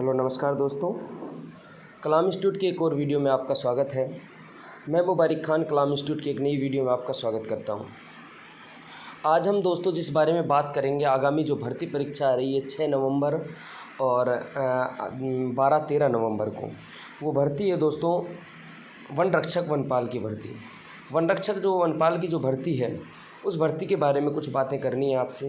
Hello नमस्कार दोस्तों, कलाम institute के एक और वीडियो में आपका स्वागत है। मैं मुबारिक खान कलाम इंस्टीट्यूट की एक नई वीडियो में आपका स्वागत करता हूं। आज हम दोस्तों जिस बारे में बात करेंगे, आगामी जो भर्ती परीक्षा आ रही है 6 नवंबर और 12-13 नवंबर को, वो भर्ती है दोस्तों वन रक्षक वनपाल की भर्ती। वन रक्षक जो वनपाल की जो भर्ती है, उस भर्ती के बारे में कुछ बातें करनी है आपसे।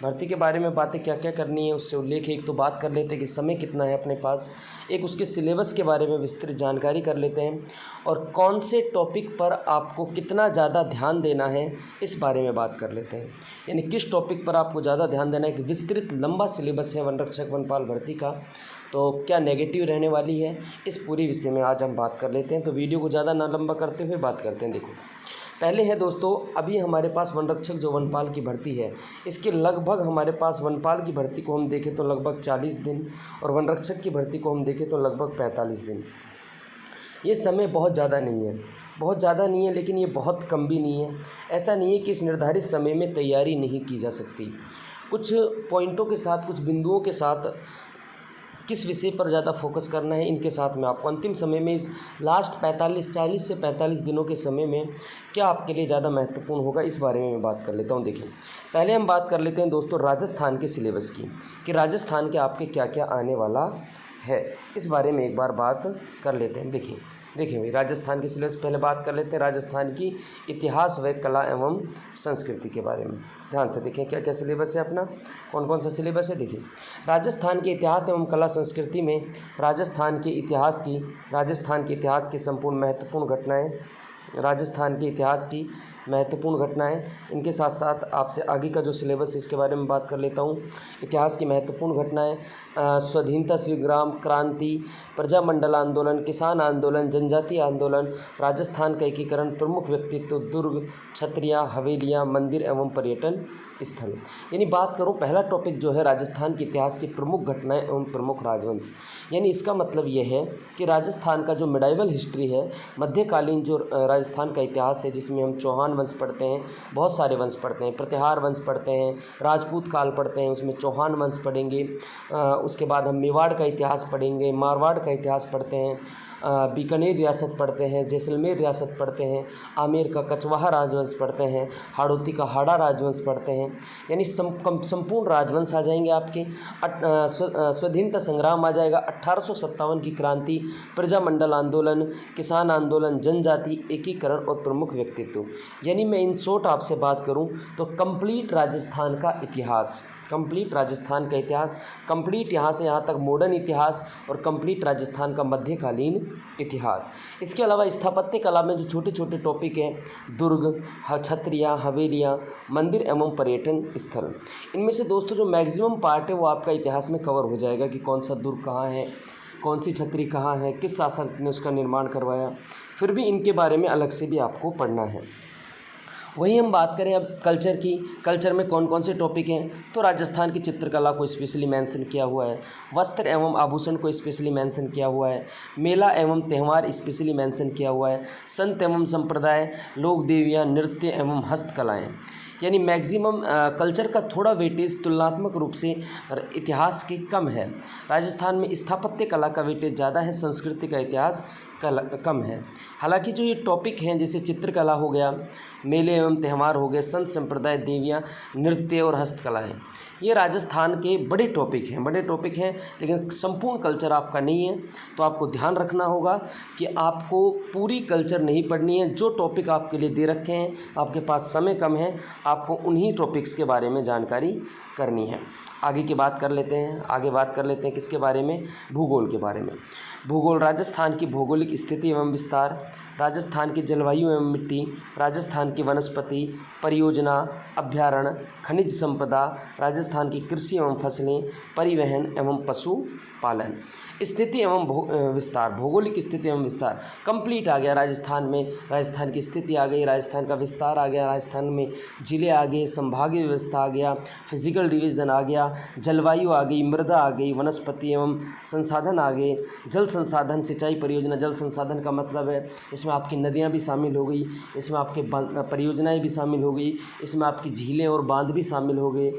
भर्ती के बारे में बातें क्या क्या करनी है उससे उल्लेख एक तो बात कर लेते हैं कि समय कितना है अपने पास, एक उसके सिलेबस के बारे में विस्तृत जानकारी कर लेते हैं, और कौन से टॉपिक पर आपको कितना ज़्यादा ध्यान देना है इस बारे में बात कर लेते हैं। यानी किस टॉपिक पर आपको ज़्यादा ध्यान देना है कि विस्तृत लंबा सिलेबस है वन रक्षक वनपाल भर्ती का, तो क्या नेगेटिव रहने वाली है, इस पूरी विषय में आज हम बात कर लेते हैं। तो वीडियो को ज़्यादा ना लंबा करते हुए बात करते हैं। देखो, पहले है दोस्तों, अभी हमारे पास वन रक्षक जो वनपाल की भर्ती है, इसके लगभग हमारे पास वनपाल की भर्ती को हम देखें तो लगभग 40 दिन और वन रक्षक की भर्ती को हम देखें तो लगभग 45 दिन। ये समय बहुत ज़्यादा नहीं है, बहुत ज़्यादा नहीं है, लेकिन ये बहुत कम भी नहीं है। ऐसा नहीं है कि इस निर्धारित समय में तैयारी नहीं की जा सकती। कुछ पॉइंटों के साथ, कुछ बिंदुओं के साथ किस विषय पर ज़्यादा फोकस करना है, इनके साथ में आपको अंतिम समय में इस लास्ट 40 से 45 दिनों के समय में क्या आपके लिए ज़्यादा महत्वपूर्ण होगा, इस बारे में मैं बात कर लेता हूँ। देखिए, पहले हम बात कर लेते हैं दोस्तों राजस्थान के सिलेबस की, कि राजस्थान के आपके क्या क्या आने वाला है, इस बारे में एक बार बात कर लेते हैं। देखिए भाई, राजस्थान के सिलेबस पहले बात कर लेते हैं। राजस्थान की इतिहास व कला एवं संस्कृति के बारे में ध्यान से देखें क्या क्या सिलेबस है अपना, कौन कौन सा सिलेबस है। देखिए, राजस्थान के इतिहास एवं कला संस्कृति में राजस्थान के इतिहास की संपूर्ण महत्वपूर्ण घटनाएं, राजस्थान के इतिहास की महत्वपूर्ण घटनाएं, इनके साथ साथ आपसे आगे का जो सिलेबस है इसके बारे में बात कर लेता हूँ। इतिहास की महत्वपूर्ण घटनाएं, स्वाधीनता संग्राम, क्रांति, प्रजामंडल आंदोलन, किसान आंदोलन, जनजातीय आंदोलन, राजस्थान का एकीकरण, प्रमुख व्यक्तित्व, दुर्ग, छत्रियाँ, हवेलियाँ, मंदिर एवं पर्यटन स्थल। यानी बात करूँ, पहला टॉपिक जो है राजस्थान के इतिहास की प्रमुख घटनाएं एवं प्रमुख राजवंश। यानी इसका मतलब यह है कि राजस्थान का जो मिडाइवल हिस्ट्री है, मध्यकालीन जो राजस्थान का इतिहास है, जिसमें हम चौहान वंश पढ़ते हैं, बहुत सारे वंश पढ़ते हैं, प्रतिहार वंश पढ़ते हैं, राजपूत काल पढ़ते हैं, उसमें चौहान वंश पढ़ेंगे। उसके बाद हम मेवाड़ का इतिहास पढ़ेंगे, मारवाड़ का इतिहास पढ़ते हैं, बीकानेर रियासत पढ़ते हैं, जैसलमेर रियासत पढ़ते हैं, आमेर का कचवाहा राजवंश पढ़ते हैं, हाड़ौती का हाड़ा राजवंश पढ़ते हैं। यानी संपूर्ण राजवंश आ जाएंगे आपके। स्वाधीनता संग्राम आ जाएगा, 1857 की क्रांति, प्रजामंडल आंदोलन, किसान आंदोलन, जनजाति एकीकरण और प्रमुख व्यक्तित्व। यानी मैं इन शॉर्ट आपसे बात करूं तो कंप्लीट राजस्थान का इतिहास, कंप्लीट राजस्थान का इतिहास, कंप्लीट यहाँ से यहाँ तक मॉडर्न इतिहास और कंप्लीट राजस्थान का मध्यकालीन इतिहास। इसके अलावा स्थापत्य कला में जो छोटे छोटे टॉपिक हैं, दुर्ग, छत्रियाँ, हवेलियाँ, मंदिर एवं पर्यटन स्थल, इनमें से दोस्तों जो मैक्सिमम पार्ट है वो आपका इतिहास में कवर हो जाएगा कि कौन सा दुर्ग कहाँ है, कौन सी छतरी कहाँ है, किस शासक ने उसका निर्माण करवाया। फिर भी इनके बारे में अलग से भी आपको पढ़ना है। वहीं हम बात करें अब कल्चर की, कल्चर में कौन कौन से टॉपिक हैं, तो राजस्थान की चित्रकला को स्पेशली मेंशन किया हुआ है, वस्त्र एवं आभूषण को स्पेशली मेंशन किया हुआ है, मेला एवं त्यौहार स्पेशली मेंशन किया हुआ है, संत एवं संप्रदाय, लोक देवियाँ, नृत्य एवं हस्तकलाएँ। यानी मैक्सिमम कल्चर का थोड़ा वेटेज तुलनात्मक रूप से इतिहास के कम है। राजस्थान में स्थापत्य कला का वेटेज ज़्यादा है, संस्कृति का इतिहास कम है। हालांकि जो ये टॉपिक हैं, जैसे चित्रकला हो गया, मेले एवं त्यौहार हो गए, संत संप्रदाय, देवियाँ, नृत्य और हस्तकलाएँ, ये राजस्थान के बड़े टॉपिक हैं, लेकिन संपूर्ण कल्चर आपका नहीं है। तो आपको ध्यान रखना होगा कि आपको पूरी कल्चर नहीं पढ़नी है। जो टॉपिक आपके लिए दे रखे हैं, आपके पास समय कम है, आपको उन्हीं टॉपिक्स के बारे में जानकारी करनी है। आगे बात कर लेते हैं किसके बारे में, भूगोल के बारे में। भूगोल, राजस्थान की भौगोलिक स्थिति एवं विस्तार, राजस्थान की जलवायु एवं मिट्टी, राजस्थान की वनस्पति, परियोजना, अभ्यारण्य, खनिज संपदा, राजस्थान की कृषि एवं फसलें, परिवहन एवं पशुपालन। स्थिति एवं विस्तार, भौगोलिक स्थिति एवं विस्तार कंप्लीट आ गया राजस्थान में। राजस्थान की स्थिति आ गई, राजस्थान का विस्तार आ गया, राजस्थान में जिले आ गए, संभागीय व्यवस्था आ गया, फिजिकल डिवीज़न आ गया, जलवायु आ गई, मृदा आ गई, वनस्पति एवं संसाधन आ गए, जल संसाधन, सिंचाई परियोजना, जल संसाधन का मतलब है इसमें आपकी नदियाँ भी शामिल हो गई, इसमें आपके परियोजनाएँ भी शामिल हो गई, इसमें आपकी झीलें और बांध भी शामिल हो गए,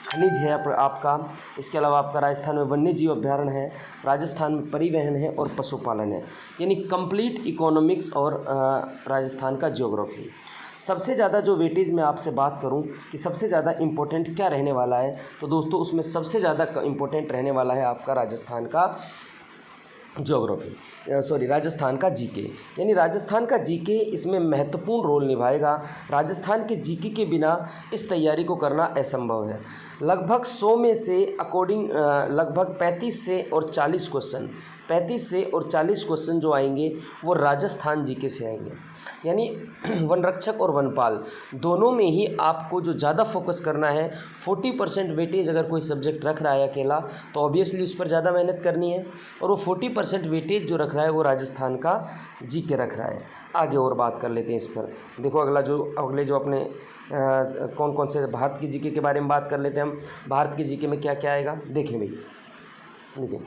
खनिज है आपका। इसके अलावा आपका राजस्थान में वन्य जीव अभ्यारण्य है, राजस्थान में परिवहन है और पशुपालन है, यानी कंप्लीट इकोनॉमिक्स और राजस्थान का ज्योग्राफी। सबसे ज़्यादा जो वेटेज मैं आपसे बात करूं कि सबसे ज़्यादा इम्पोर्टेंट क्या रहने वाला है, तो दोस्तों उसमें सबसे ज़्यादा इम्पोर्टेंट रहने वाला है आपका राजस्थान का ज्योग्राफी, राजस्थान का जीके। यानी राजस्थान का जीके इसमें महत्वपूर्ण रोल निभाएगा। राजस्थान के जीके के बिना इस तैयारी को करना असंभव है। लगभग 100 में से लगभग 35 से और 40 क्वेश्चन जो आएंगे वो राजस्थान जीके से आएंगे। यानी वन रक्षक और वनपाल दोनों में ही आपको जो ज़्यादा फोकस करना है, 40% वेटेज अगर कोई सब्जेक्ट रख रहा है अकेला तो ऑब्वियसली उस पर ज़्यादा मेहनत करनी है, और वो 40% वेटेज जो रख रहा है वो राजस्थान का जीके रख रहा है। आगे और बात कर लेते हैं इस पर। देखो अगले जो अपने कौन कौन से भारत की जीके के बारे में बात कर लेते हैं हम। भारत की जीके में क्या क्या आएगा देखें भाई। देखिए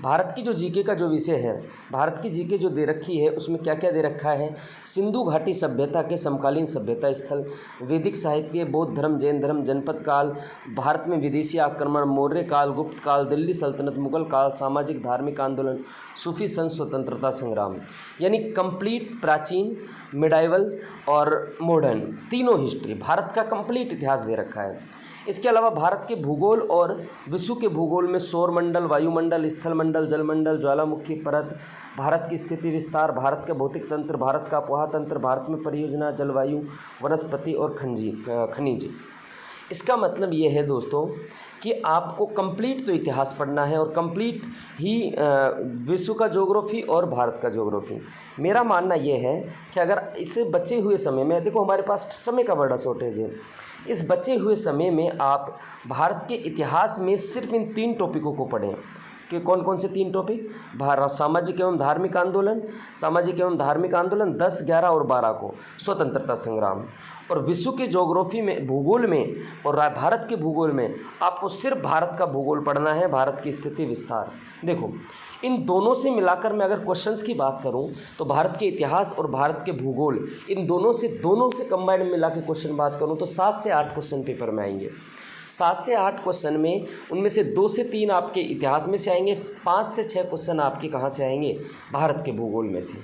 भारत की जो जीके का जो विषय है, भारत की जीके जो दे रखी है उसमें क्या क्या दे रखा है। सिंधु घाटी सभ्यता के समकालीन सभ्यता स्थल, वैदिक साहित्य, बौद्ध धर्म, जैन धर्म, जनपद काल, भारत में विदेशी आक्रमण, मौर्य काल, गुप्त काल, दिल्ली सल्तनत, मुगल काल, सामाजिक धार्मिक आंदोलन, सूफी संत, स्वतंत्रता संग्राम। यानी कंप्लीट प्राचीन, मिडाइवल और मॉडर्न तीनों हिस्ट्री, भारत का कंप्लीट इतिहास दे रखा है। इसके अलावा भारत के भूगोल और विश्व के भूगोल में सौरमंडल, वायुमंडल, स्थलमंडल, जलमंडल, ज्वालामुखी परत, भारत की स्थिति विस्तार, भारत के भौतिक तंत्र, भारत का पोहा तंत्र, भारत में परियोजना, जलवायु, वनस्पति और खनिज। इसका मतलब ये है दोस्तों कि आपको कंप्लीट तो इतिहास पढ़ना है और कंप्लीट ही विश्व का ज्योग्राफी और भारत का ज्योग्राफी। मेरा मानना ये है कि अगर इसे बचे हुए समय में, देखो हमारे पास समय का बड़ा शॉर्टेज है, इस बचे हुए समय में आप भारत के इतिहास में सिर्फ इन 3 टॉपिकों को पढ़ें। कि कौन कौन से 3 टॉपिक? सामाजिक एवं धार्मिक आंदोलन, 10, 11 और 12 को, स्वतंत्रता संग्राम। और विश्व के ज्योग्राफी में, भूगोल में और भारत के भूगोल में आपको सिर्फ भारत का भूगोल पढ़ना है, भारत की स्थिति विस्तार। देखो इन दोनों से मिलाकर मैं अगर क्वेश्चंस की बात करूं तो भारत के इतिहास और भारत के भूगोल, इन दोनों से कंबाइंड मिला के क्वेश्चन बात करूं तो 7 से 8 क्वेश्चन पेपर में आएंगे। 7 से 8 क्वेश्चन में उनमें से 2 से 3 आपके इतिहास में से आएंगे, 5 से 6 क्वेश्चन आपके कहाँ से आएंगे? भारत के भूगोल में से।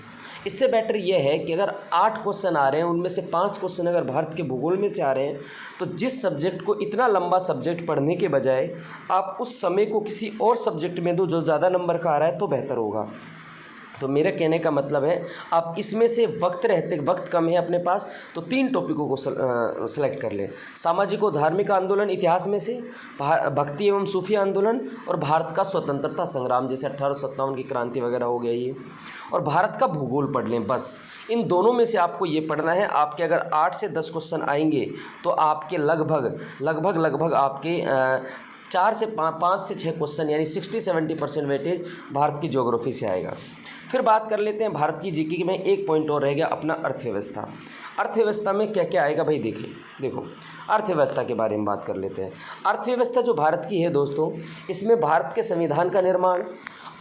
इससे बेटर यह है कि अगर 8 क्वेश्चन आ रहे हैं उनमें से 5 क्वेश्चन अगर भारत के भूगोल में से आ रहे हैं तो जिस सब्जेक्ट को इतना लंबा सब्जेक्ट पढ़ने के बजाय आप उस समय को किसी और सब्जेक्ट में दो जो ज़्यादा नंबर का आ रहा है तो बेहतर होगा। तो मेरे कहने का मतलब है आप इसमें से वक्त कम है अपने पास तो 3 टॉपिकों को सेलेक्ट कर लें। सामाजिक और धार्मिक आंदोलन इतिहास में से, भक्ति एवं सूफी आंदोलन और भारत का स्वतंत्रता संग्राम जैसे 1857 की क्रांति वगैरह हो गया ये, और भारत का भूगोल पढ़ लें। बस इन दोनों में से आपको ये पढ़ना है। आपके अगर 8 से 10 क्वेश्चन आएंगे तो आपके लगभग आपके 4 से 5 से 6 क्वेश्चन यानी 60-70% वेटेज भारत की ज्योग्राफी से आएगा। फिर बात कर लेते हैं भारत की जीके में। एक पॉइंट और रह गया अपना अर्थव्यवस्था। अर्थव्यवस्था में क्या क्या आएगा भाई देखो अर्थव्यवस्था के बारे में बात कर लेते हैं। अर्थव्यवस्था जो भारत की है दोस्तों, इसमें भारत के संविधान का निर्माण,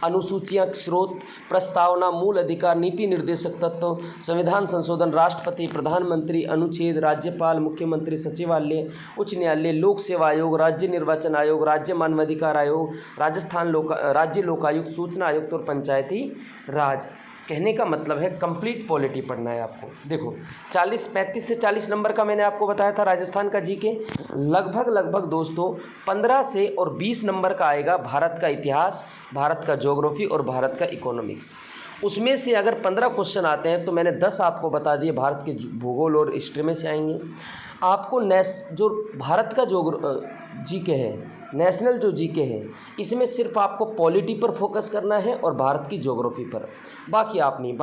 अनुसूचियाँ, स्रोत, प्रस्तावना, मूल अधिकार, नीति निर्देशक तत्व, संविधान संशोधन, राष्ट्रपति, प्रधानमंत्री, अनुच्छेद, राज्यपाल, मुख्यमंत्री, सचिवालय, उच्च न्यायालय, लोक सेवा आयोग, राज्य निर्वाचन आयोग, राज्य मानवाधिकार आयोग, राज्य लोकायुक्त, सूचना आयुक्त और पंचायती राज। कहने का मतलब है कंप्लीट पॉलिटी पढ़ना है आपको। देखो 35 से 40 नंबर का मैंने आपको बताया था राजस्थान का जीके। लगभग दोस्तों 15 से और 20 नंबर का आएगा भारत का इतिहास, भारत का ज्योग्राफी और भारत का इकोनॉमिक्स। उसमें से अगर 15 क्वेश्चन आते हैं तो मैंने 10 आपको बता दिए भारत के भूगोल और हिस्ट्री में से आएंगे। आपको जो भारत का जीके है, नेशनल जो जीके है, इसमें सिर्फ आपको पॉलिटी पर फोकस करना है और भारत की ज्योग्राफी पर। बाकी आप नहीं,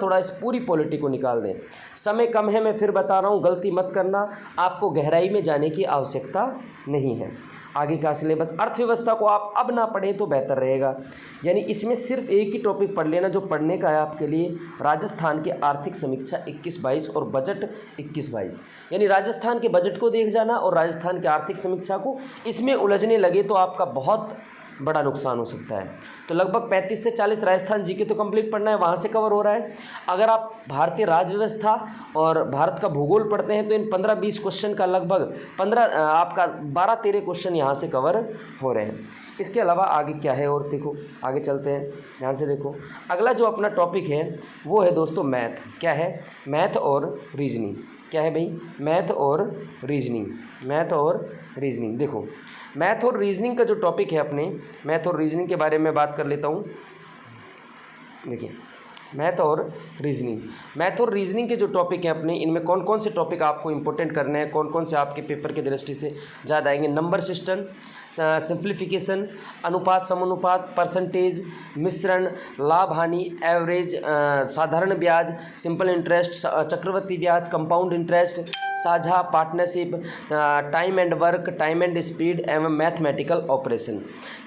थोड़ा इस पूरी पॉलिटी को निकाल दें। समय कम है, मैं फिर बता रहा हूँ, गलती मत करना। आपको गहराई में जाने की आवश्यकता नहीं है। आगे का सिलेबस, अर्थव्यवस्था को आप अब ना पढ़ें तो बेहतर रहेगा। यानी इसमें सिर्फ एक ही टॉपिक पढ़ लेना जो पढ़ने का है आपके लिए, राजस्थान के आर्थिक समीक्षा 21-22 और बजट 21-22। यानी राजस्थान के बजट को देख जाना और राजस्थान के आर्थिक समीक्षा को, इसमें उलझने लगे तो आपका बहुत बड़ा नुकसान हो सकता है। तो लगभग 35 से 40 राजस्थान जीके तो कंप्लीट पढ़ना है, वहाँ से कवर हो रहा है। अगर आप भारतीय राज्य व्यवस्था और भारत का भूगोल पढ़ते हैं तो इन 15-20 क्वेश्चन का लगभग 12-13 क्वेश्चन यहाँ से कवर हो रहे हैं। इसके अलावा आगे क्या है और देखो, आगे चलते हैं, ध्यान से देखो। अगला जो अपना टॉपिक है वो है दोस्तों मैथ। क्या है? मैथ और रीजनिंग। क्या है भाई? मैथ और रीजनिंग। मैथ और रीजनिंग। देखो, मैथ और रीजनिंग का जो टॉपिक है अपने, मैथ और रीजनिंग के बारे में बात कर लेता हूँ। देखिए, मैथ और रीजनिंग के जो टॉपिक हैं अपने, इनमें कौन कौन से टॉपिक आपको इंपॉर्टेंट करने हैं, कौन कौन से आपके पेपर की दृष्टि से ज़्यादा आएंगे? नंबर सिस्टम, सिंप्लीफिकेशन, अनुपात समानुपात, परसेंटेज, मिश्रण, लाभ हानि, एवरेज, साधारण ब्याज, सिंपल इंटरेस्ट, चक्रवृद्धि ब्याज, कंपाउंड इंटरेस्ट, साझा, partnership, time and work, time and speed एवं मैथमेटिकल ऑपरेशन।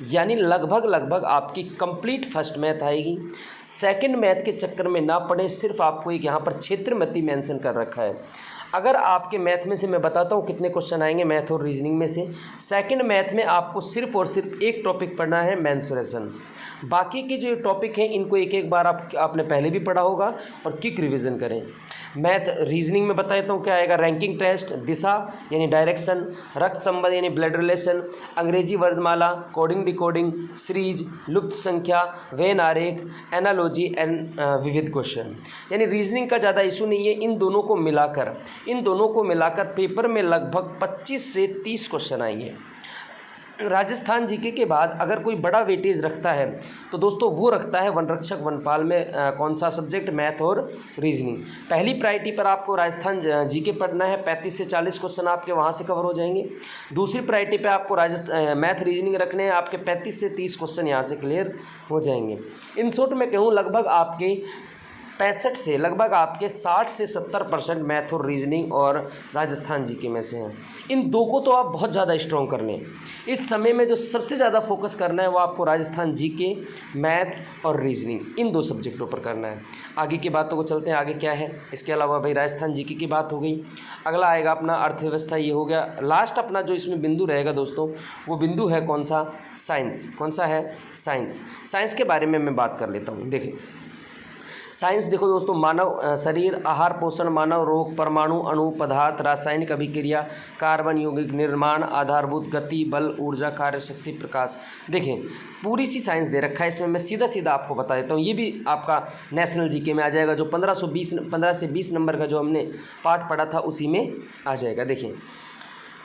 यानी लगभग आपकी कंप्लीट फर्स्ट मैथ आएगी। सेकंड मैथ के चक्कर में ना पड़े, सिर्फ आपको एक यहाँ पर क्षेत्रमति मेंशन कर रखा है। अगर आपके मैथ में से मैं बताता हूँ कितने क्वेश्चन आएंगे मैथ और रीजनिंग में से। सेकंड मैथ में आपको सिर्फ और सिर्फ एक टॉपिक पढ़ना है, मेंसुरेशन। बाकी के जो टॉपिक हैं इनको एक एक बार आपने पहले भी पढ़ा होगा और क्विक रिवीजन करें। मैथ रीजनिंग में बता देता हूँ क्या आएगा। रैंकिंग टेस्ट, दिशा यानी डायरेक्शन, रक्त संबंध यानी ब्लड रिलेशन, अंग्रेजी वर्णमाला, कोडिंग डिकोडिंग, सीरीज, लुप्त संख्या, वेन आरेख, एनालॉजी एंड विविध क्वेश्चन। यानी रीजनिंग का ज़्यादा इशू नहीं है। इन दोनों को मिलाकर पेपर में लगभग 25 से 30 क्वेश्चन आएंगे। राजस्थान जीके के बाद अगर कोई बड़ा वेटेज रखता है तो दोस्तों वो रखता है वनरक्षक वनपाल में कौन सा सब्जेक्ट? मैथ और रीजनिंग। पहली प्रायोरिटी पर आपको राजस्थान जीके पढ़ना है, 35 से 40 क्वेश्चन आपके वहाँ से कवर हो जाएंगे। दूसरी प्रायोरिटी पे आपको मैथ रीजनिंग रखने हैं, आपके 35 से 30 क्वेश्चन यहाँ से क्लियर हो जाएंगे। इन शॉर्ट में कहूँ लगभग आपके 65 से लगभग आपके 60 से 70% मैथ और रीजनिंग और राजस्थान जीके में से हैं। इन दो को तो आप बहुत ज़्यादा स्ट्रॉन्ग कर लें। इस समय में जो सबसे ज़्यादा फोकस करना है वो आपको राजस्थान जीके, मैथ और रीजनिंग, इन दो सब्जेक्टों पर करना है। आगे की बातों को चलते हैं, आगे क्या है। इसके अलावा भाई राजस्थान जीके की बात हो गई। अगला आएगा अपना अर्थव्यवस्था, ये हो गया। लास्ट अपना जो इसमें बिंदु रहेगा दोस्तों, वो बिंदु है कौन सा? साइंस। कौन सा है? साइंस। साइंस के बारे में मैं बात कर लेता हूँ। देखिए, साइंस देखो दोस्तों, मानव शरीर, आहार पोषण, मानव रोग, परमाणु, अणु, पदार्थ, रासायनिक अभिक्रिया, कार्बन यौगिक निर्माण, आधारभूत गति, बल, ऊर्जा, कार्य शक्ति, प्रकाश। देखें, पूरी सी साइंस दे रखा है इसमें। मैं सीधा आपको बता देता हूँ, ये भी आपका नेशनल जीके में आ जाएगा। जो 15 से 20 नंबर का जो हमने पाठ पढ़ा था उसी में आ जाएगा। देखिए,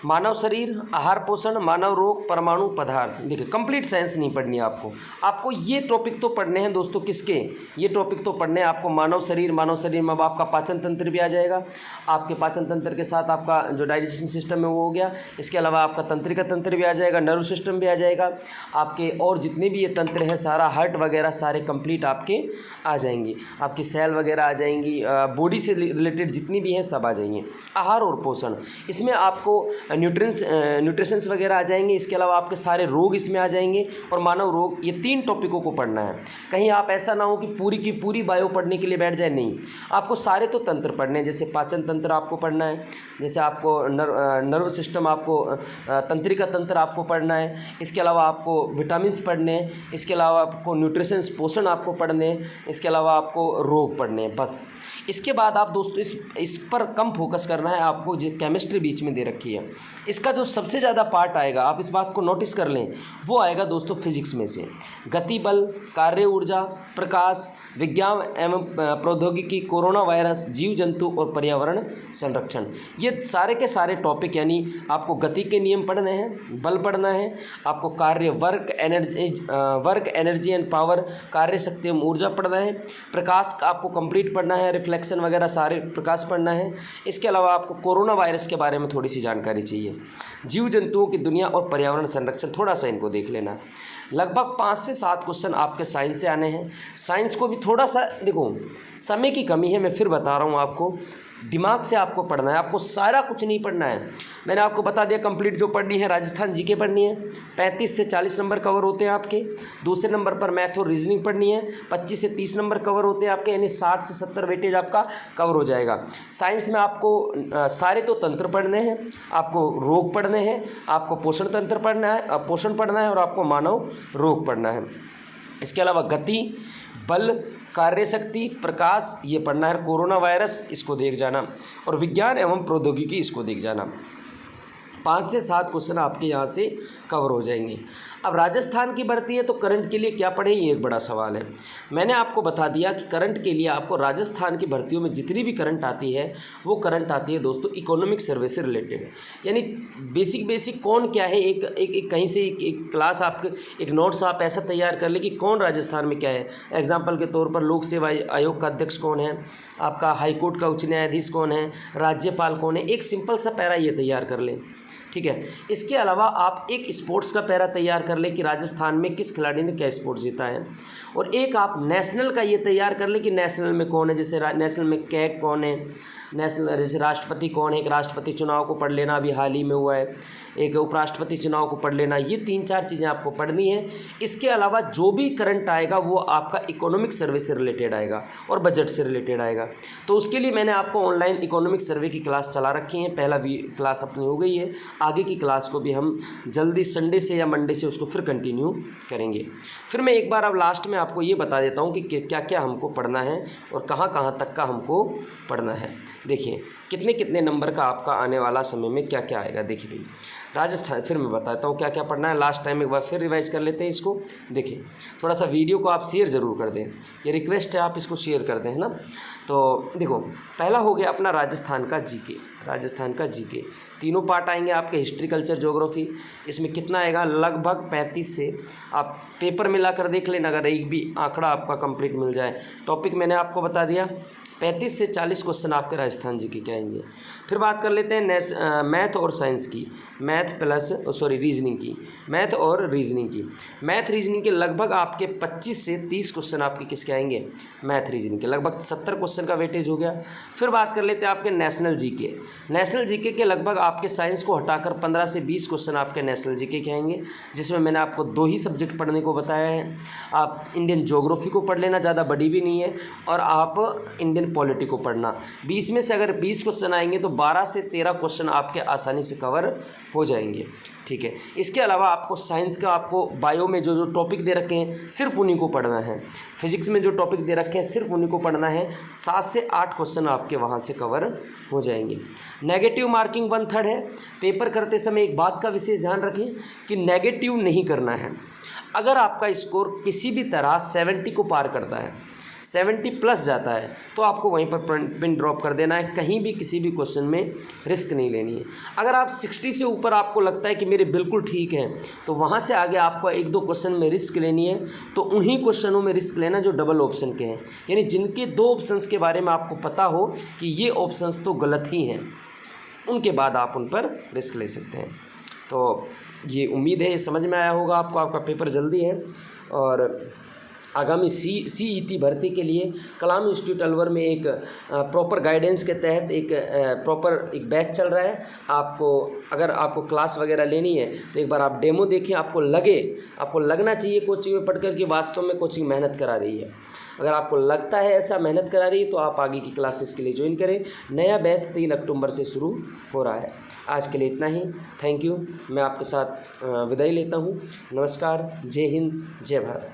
मानव शरीर, आहार पोषण, मानव रोग, परमाणु, पदार्थ। देखिए, कंप्लीट साइंस नहीं पढ़नी है आपको ये टॉपिक तो पढ़ने हैं दोस्तों। किसके? ये टॉपिक तो पढ़ने हैं आपको मानव शरीर में अब आपका पाचन तंत्र भी आ जाएगा। आपके पाचन तंत्र के साथ आपका जो डाइजेशन सिस्टम है वो हो गया। इसके अलावा आपका तंत्रिका तंत्र भी आ जाएगा, नर्व सिस्टम भी आ जाएगा, आपके और जितने भी ये तंत्र हैं सारा, हार्ट वगैरह सारे कंप्लीट आपके आ जाएंगे। आपकी सेल वगैरह आ जाएंगी, बॉडी से रिलेटेड जितनी भी हैं सब आ जाएंगी। आहार और पोषण, इसमें आपको न्यूट्रिशंस वगैरह आ जाएंगे। इसके अलावा आपके सारे रोग इसमें आ जाएंगे और मानव रोग। ये 3 टॉपिकों को पढ़ना है। कहीं आप ऐसा ना हो कि पूरी की पूरी बायो पढ़ने के लिए बैठ जाए, नहीं, आपको सारे तो तंत्र पढ़ने हैं। जैसे पाचन तंत्र आपको पढ़ना है, जैसे आपको नर्व सिस्टम, आपको तंत्रिका तंत्र आपको पढ़ना है। इसके अलावा आपको विटामिन्स पढ़ने हैं। इसके अलावा आपको न्यूट्रिशंस, पोषण आपको पढ़ने हैं। इसके अलावा आपको रोग पढ़ने हैं, बस। इसके बाद आप दोस्तों इस पर कम फोकस करना है आपको। जो केमिस्ट्री बीच में दे रखी है, इसका जो सबसे ज़्यादा पार्ट आएगा, आप इस बात को नोटिस कर लें, वो आएगा दोस्तों फिजिक्स में से। गति बल, कार्य ऊर्जा, प्रकाश, विज्ञान एवं प्रौद्योगिकी, कोरोना वायरस, जीव जंतु और पर्यावरण संरक्षण। ये सारे के सारे टॉपिक, यानी आपको गति के नियम पढ़ने हैं, बल पढ़ना है, आपको कार्य वर्क एनर्जी एंड पावर, कार्य शक्ति एवं ऊर्जा पढ़ना है। प्रकाश का आपको कंप्लीट पढ़ना है, रिफ्लेक्शन वगैरह सारे प्रकाश पढ़ना है। इसके अलावा आपको कोरोना वायरस के बारे में थोड़ी सी जानकारी चाहिए। जीव जंतुओं की दुनिया और पर्यावरण संरक्षण, थोड़ा सा इनको देख लेना। लगभग 5 से 7 क्वेश्चन आपके साइंस से आने हैं। साइंस को भी थोड़ा सा देखो, समय की कमी है, मैं फिर बता रहा हूँ आपको। दिमाग से आपको पढ़ना है, आपको सारा कुछ नहीं पढ़ना है। मैंने आपको बता दिया कंप्लीट जो पढ़नी है राजस्थान जीके पढ़नी है, 35 से 40 नंबर कवर होते हैं आपके। दूसरे नंबर पर मैथ और रीजनिंग पढ़नी है, 25 से 30 नंबर कवर होते हैं आपके, यानी 60 से 70 वेटेज आपका कवर हो जाएगा। साइंस में आपको सारे तो तंत्र पढ़ने हैं, आपको रोग पढ़ने हैं, आपको पोषण तंत्र पढ़ना है, पोषण पढ़ना है और आपको मानव रोग पढ़ना है। इसके अलावा गति, बल, कार्य शक्ति, प्रकाश ये पढ़ना है, कोरोना वायरस इसको देख जाना, और विज्ञान एवं प्रौद्योगिकी इसको देख जाना। 5 से 7 क्वेश्चन आपके यहाँ से कवर हो जाएंगे। अब राजस्थान की भर्ती है तो करंट के लिए क्या पढ़े, ये एक बड़ा सवाल है। मैंने आपको बता दिया कि करंट के लिए आपको राजस्थान की भर्तियों में जितनी भी करंट आती है वो करंट आती है दोस्तों इकोनॉमिक सर्वे से रिलेटेड, यानी बेसिक कौन क्या है। एक कहीं से एक क्लास आपके एक नोट्स आप ऐसा तैयार कर ले कि कौन राजस्थान में क्या है। एग्जाम्पल के तौर पर लोक सेवा आयोग का अध्यक्ष कौन है, आपका हाईकोर्ट का उच्च न्यायाधीश कौन है, राज्यपाल कौन है, एक सिंपल सा पैरा ये तैयार कर लें, ठीक है। इसके अलावा आप एक स्पोर्ट्स का पैरा तैयार कर लें कि राजस्थान में किस खिलाड़ी ने क्या स्पोर्ट्स जीता है, और एक आप नेशनल का ये तैयार कर लें कि नेशनल में कौन है, जैसे नेशनल में कैग कौन है, नेशनल जैसे राष्ट्रपति कौन है, एक राष्ट्रपति चुनाव को पढ़ लेना, अभी हाल ही में हुआ है, एक उपराष्ट्रपति चुनाव को पढ़ लेना। ये 3-4 चीज़ें आपको पढ़नी है। इसके अलावा जो भी करंट आएगा वो आपका इकोनॉमिक सर्वे से रिलेटेड आएगा और बजट से रिलेटेड आएगा। तो उसके लिए मैंने आपको ऑनलाइन इकोनॉमिक सर्वे की क्लास चला रखी है, पहला भी क्लास अपनी हो गई है, आगे की क्लास को भी हम जल्दी संडे से या मंडे से उसको फिर कंटिन्यू करेंगे। फिर मैं एक बार अब लास्ट में आपको ये बता देता हूँ कि क्या क्या हमको पढ़ना है और कहाँ तक का हमको पढ़ना है। देखिए कितने नंबर का आपका आने वाला समय में क्या क्या आएगा। देखिए भाई राजस्थान, फिर मैं बताता हूँ क्या क्या पढ़ना है। लास्ट टाइम एक बार फिर रिवाइज कर लेते हैं इसको। देखिए थोड़ा सा वीडियो को आप शेयर ज़रूर कर दें, ये रिक्वेस्ट है, आप इसको शेयर कर दें, है ना। तो देखो पहला हो गया अपना राजस्थान का जीके। राजस्थान का जीके तीनों पार्ट आएंगे आपके, हिस्ट्री, कल्चर, ज्योग्राफी। इसमें कितना आएगा, लगभग 35 से, आप पेपर मिला कर देख लेना अगर एक भी आंकड़ा आपका कंप्लीट मिल जाए। टॉपिक मैंने आपको बता दिया, 35 से 40 क्वेश्चन आपके राजस्थान जी के आएंगे। फिर बात कर लेते हैं मैथ और साइंस की, रीजनिंग की, मैथ और रीजनिंग की। मैथ रीजनिंग के लगभग आपके 25 से 30 क्वेश्चन आपके किसके आएंगे, मैथ रीजनिंग के, लगभग 70 क्वेश्चन का वेटेज हो गया। फिर बात कर लेते हैं आपके नेशनल जीके। नेशनल जीके के लगभग आपके साइंस को हटाकर 15 से 20 क्वेश्चन आपके नेशनल जीके के आएंगे, जिसमें मैंने आपको 2 ही सब्जेक्ट पढ़ने को बताया है। आप इंडियन ज्योग्राफी को पढ़ लेना, ज़्यादा बड़ी भी नहीं है, और आप इंडियन पॉलिटी को पढ़ना। 20 में से अगर 20 क्वेश्चन आएंगे तो 12 से 13 क्वेश्चन आपके आसानी से कवर हो जाएंगे, ठीक है। इसके अलावा आपको साइंस का, आपको बायो में जो टॉपिक दे रखे हैं सिर्फ उन्हीं को पढ़ना है। फिजिक्स में जो टॉपिक दे रखे हैं सिर्फ उन्हीं को पढ़ना है। 7 से 8 क्वेश्चन आपके वहाँ से कवर हो जाएंगे। नेगेटिव मार्किंग 1/3 है। पेपर करते समय एक बात का विशेष ध्यान रखें कि नेगेटिव नहीं करना है। अगर आपका स्कोर किसी भी तरह 70 को पार करता है, 70 प्लस जाता है, तो आपको वहीं पर पिन ड्रॉप कर देना है, कहीं भी किसी भी क्वेश्चन में रिस्क नहीं लेनी है। अगर आप 60 से ऊपर आपको लगता है कि मेरे बिल्कुल ठीक है, तो वहाँ से आगे आपको 1-2 क्वेश्चन में रिस्क लेनी है। तो उन्हीं क्वेश्चनों में रिस्क लेना जो डबल ऑप्शन के हैं, यानी जिनके 2 ऑप्शंस के बारे में आपको पता हो कि ये ऑप्शंस तो गलत ही हैं, उनके बाद आप उन पर रिस्क ले सकते हैं। तो ये उम्मीद है ये समझ में आया होगा आपको। आपका पेपर जल्दी है, और आगामी CET भर्ती के लिए कलाम इंस्टीट्यूट अलवर में एक प्रॉपर गाइडेंस के तहत एक बैच चल रहा है। अगर आपको क्लास वगैरह लेनी है तो एक बार आप डेमो देखें, आपको लगना चाहिए कोचिंग में पढ़ कर कि वास्तव में कोचिंग मेहनत करा रही है। अगर आपको लगता है ऐसा मेहनत करा रही है तो आप आगे की क्लासेस के लिए ज्वाइन करें। नया बैच 3 अक्टूबर से शुरू हो रहा है। आज के लिए इतना ही, थैंक यू। मैं आपके साथ विदाई लेता हूँ। नमस्कार, जय हिंद, जय भारत।